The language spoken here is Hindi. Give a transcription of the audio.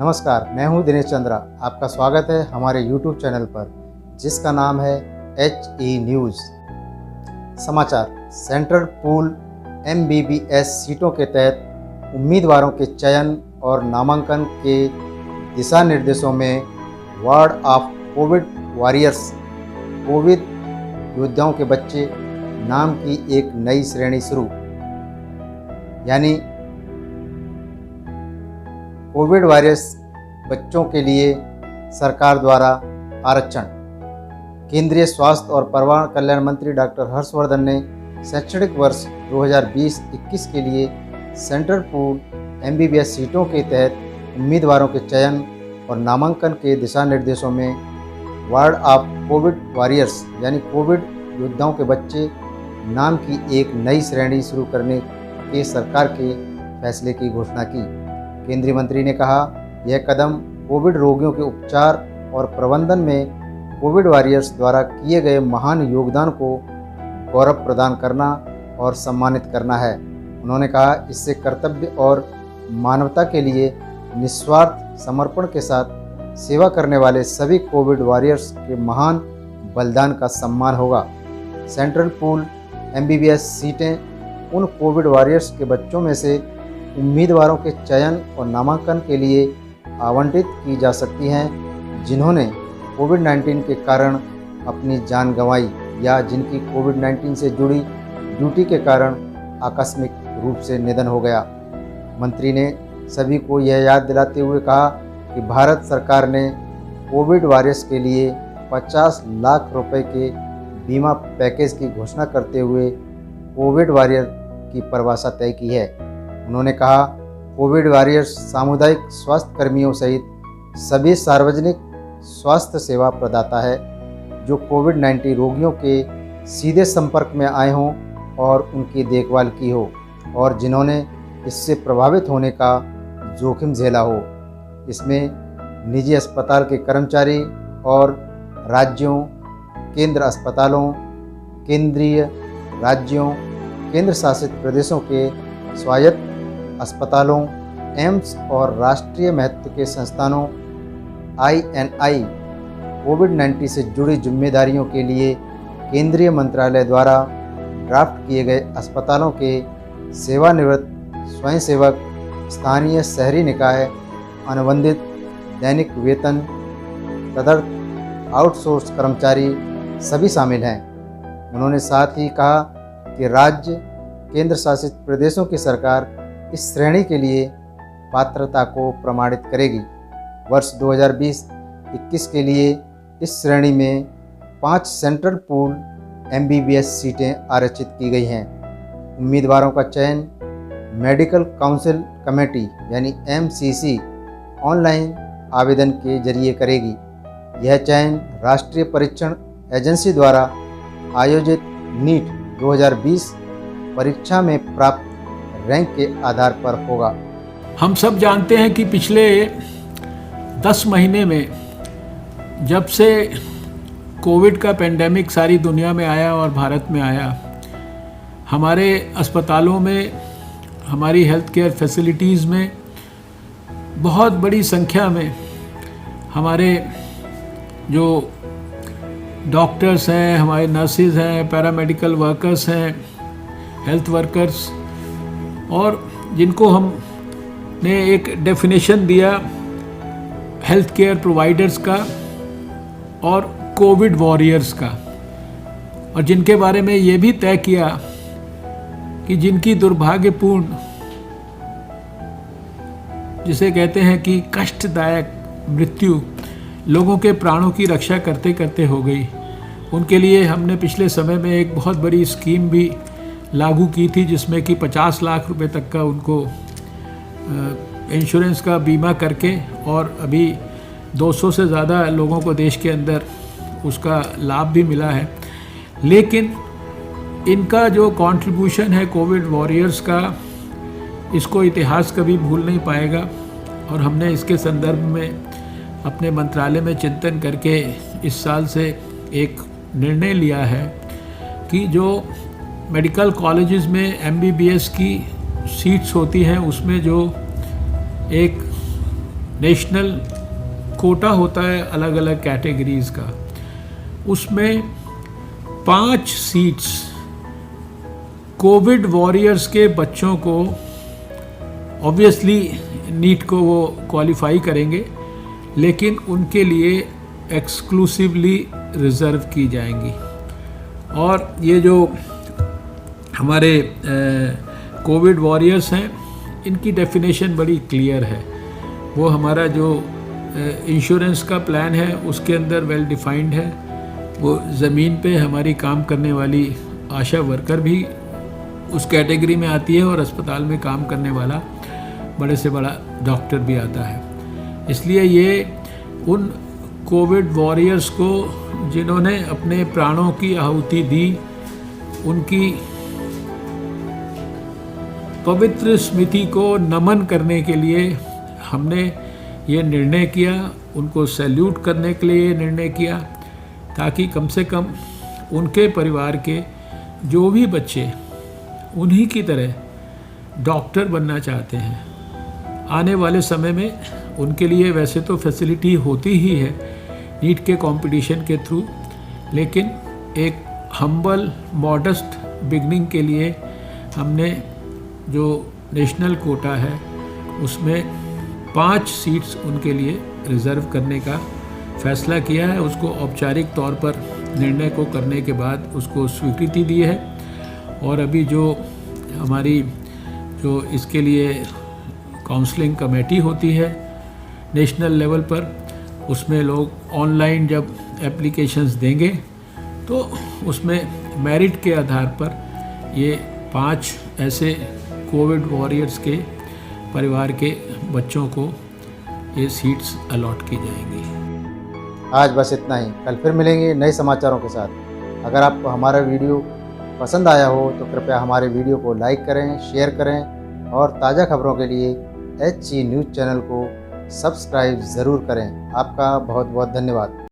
नमस्कार, मैं हूं दिनेश चंद्रा। आपका स्वागत है हमारे YouTube चैनल पर जिसका नाम है HE न्यूज़। समाचार। सेंट्रल पूल MBBS सीटों के तहत उम्मीदवारों के चयन और नामांकन के दिशा निर्देशों में ward of Covid warriors, Covid योद्धाओं के बच्चे नाम की एक नई श्रेणी शुरू, यानी कोविड वॉरियर्स बच्चों के लिए सरकार द्वारा आरक्षण। केंद्रीय स्वास्थ्य और परिवार कल्याण मंत्री डॉक्टर हर्षवर्धन ने शैक्षणिक वर्ष 2020-21 के लिए सेंट्रल पूल MBBS सीटों के तहत उम्मीदवारों के चयन और नामांकन के दिशा निर्देशों में वार्ड ऑफ कोविड वॉरियर्स यानी कोविड योद्धाओं के बच्चे नाम की एक नई श्रेणी शुरू करने के सरकार के फैसले की घोषणा की। केंद्रीय मंत्री ने कहा, यह कदम कोविड रोगियों के उपचार और प्रबंधन में कोविड वॉरियर्स द्वारा किए गए महान योगदान को गौरव प्रदान करना और सम्मानित करना है। उन्होंने कहा, इससे कर्तव्य और मानवता के लिए निस्वार्थ समर्पण के साथ सेवा करने वाले सभी कोविड वॉरियर्स के महान बलिदान का सम्मान होगा। सेंट्रल पूल MBBS सीटें उन कोविड वॉरियर्स के बच्चों में से उम्मीदवारों के चयन और नामांकन के लिए आवंटित की जा सकती हैं जिन्होंने कोविड-19 के कारण अपनी जान गंवाई या जिनकी कोविड-19 से जुड़ी ड्यूटी के कारण आकस्मिक रूप से निधन हो गया। मंत्री ने सभी को यह याद दिलाते हुए कहा कि भारत सरकार ने कोविड वॉरियर्स के लिए 50 लाख रुपए के बीमा पैकेज की घोषणा करते हुए कोविड वॉरियर की परिभाषा तय की है। उन्होंने कहा, कोविड वॉरियर्स सामुदायिक स्वास्थ्य कर्मियों सहित सभी सार्वजनिक स्वास्थ्य सेवा प्रदाता है जो कोविड-19 रोगियों के सीधे संपर्क में आए हों और उनकी देखभाल की हो और जिन्होंने इससे प्रभावित होने का जोखिम झेला हो। इसमें निजी अस्पताल के कर्मचारी और राज्यों, केंद्र अस्पतालों, केंद्रीय, राज्यों, केंद्र शासित प्रदेशों के स्वायत्त अस्पतालों, एम्स और राष्ट्रीय महत्व के संस्थानों INI कोविड-19 से जुड़ी जिम्मेदारियों के लिए केंद्रीय मंत्रालय द्वारा ड्राफ्ट किए गए अस्पतालों के सेवानिवृत्त स्वयंसेवक, स्थानीय शहरी निकाय, अनुबंधित दैनिक वेतन, तदर्थ आउटसोर्स कर्मचारी सभी शामिल हैं। उन्होंने साथ ही कहा कि राज्य, केंद्र शासित प्रदेशों की सरकार इस श्रेणी के लिए पात्रता को प्रमाणित करेगी। वर्ष 2020-21 के लिए इस श्रेणी में 5 सेंट्रल पूल MBBS सीटें आरक्षित की गई हैं। उम्मीदवारों का चयन मेडिकल काउंसिल कमेटी यानी MCC ऑनलाइन आवेदन के जरिए करेगी। यह चयन राष्ट्रीय परीक्षण एजेंसी द्वारा आयोजित NEET 2020 परीक्षा में प्राप्त रैंक के आधार पर होगा। हम सब जानते हैं कि पिछले 10 महीने में जब से कोविड का पेंडेमिक सारी दुनिया में आया और भारत में आया, हमारे अस्पतालों में, हमारी हेल्थ केयर फैसिलिटीज़ में बहुत बड़ी संख्या में हमारे जो डॉक्टर्स हैं, हमारे नर्सेज हैं, पैरामेडिकल वर्कर्स हैं, हेल्थ वर्कर्स, और जिनको हमने एक डेफिनेशन दिया हेल्थ केयर प्रोवाइडर्स का और कोविड वॉरियर्स का, और जिनके बारे में ये भी तय किया कि जिनकी दुर्भाग्यपूर्ण, जिसे कहते हैं कि कष्टदायक मृत्यु लोगों के प्राणों की रक्षा करते करते हो गई, उनके लिए हमने पिछले समय में एक बहुत बड़ी स्कीम भी लागू की थी जिसमें कि 50 लाख रुपए तक का उनको इंश्योरेंस का बीमा करके, और अभी 200 से ज़्यादा लोगों को देश के अंदर उसका लाभ भी मिला है। लेकिन इनका जो कंट्रीब्यूशन है कोविड वॉरियर्स का, इसको इतिहास कभी भूल नहीं पाएगा, और हमने इसके संदर्भ में अपने मंत्रालय में चिंतन करके इस साल से एक निर्णय लिया है कि जो मेडिकल कॉलेजेस में MBBS की सीट्स होती हैं उसमें जो एक नेशनल कोटा होता है अलग अलग कैटेगरीज़ का, उसमें 5 सीट्स कोविड वॉरियर्स के बच्चों को, ऑब्वियसली नीट को वो क्वालिफाई करेंगे, लेकिन उनके लिए एक्सक्लूसिवली रिज़र्व की जाएंगी। और ये जो हमारे कोविड वॉरियर्स हैं, इनकी डेफिनेशन बड़ी क्लियर है। वो हमारा जो इंश्योरेंस का प्लान है उसके अंदर वेल डिफाइंड है। वो ज़मीन पे हमारी काम करने वाली आशा वर्कर भी उस कैटेगरी में आती है, और अस्पताल में काम करने वाला बड़े से बड़ा डॉक्टर भी आता है। इसलिए ये उन कोविड वॉरियर्स को जिन्होंने अपने प्राणों की आहुति दी, उनकी पवित्र स्मृति को नमन करने के लिए हमने ये निर्णय किया, उनको सैल्यूट करने के लिए ये निर्णय किया, ताकि कम से कम उनके परिवार के जो भी बच्चे उन्हीं की तरह डॉक्टर बनना चाहते हैं, आने वाले समय में उनके लिए वैसे तो फैसिलिटी होती ही है नीट के कंपटीशन के थ्रू, लेकिन एक हम्बल मॉडेस्ट बिगनिंग के लिए हमने जो नेशनल कोटा है उसमें 5 सीट्स उनके लिए रिज़र्व करने का फैसला किया है। उसको औपचारिक तौर पर निर्णय को करने के बाद उसको स्वीकृति दी है, और अभी जो हमारी जो इसके लिए काउंसलिंग कमेटी होती है नेशनल लेवल पर, उसमें लोग ऑनलाइन जब एप्लीकेशंस देंगे तो उसमें मेरिट के आधार पर ये 5 ऐसे कोविड वॉरियर्स के परिवार के बच्चों को ये सीट्स अलॉट की जाएंगी। आज बस इतना ही, कल फिर मिलेंगे नए समाचारों के साथ। अगर आपको हमारा वीडियो पसंद आया हो तो कृपया हमारे वीडियो को लाइक करें, शेयर करें, और ताज़ा खबरों के लिए HG न्यूज़ चैनल को सब्सक्राइब ज़रूर करें। आपका बहुत बहुत धन्यवाद।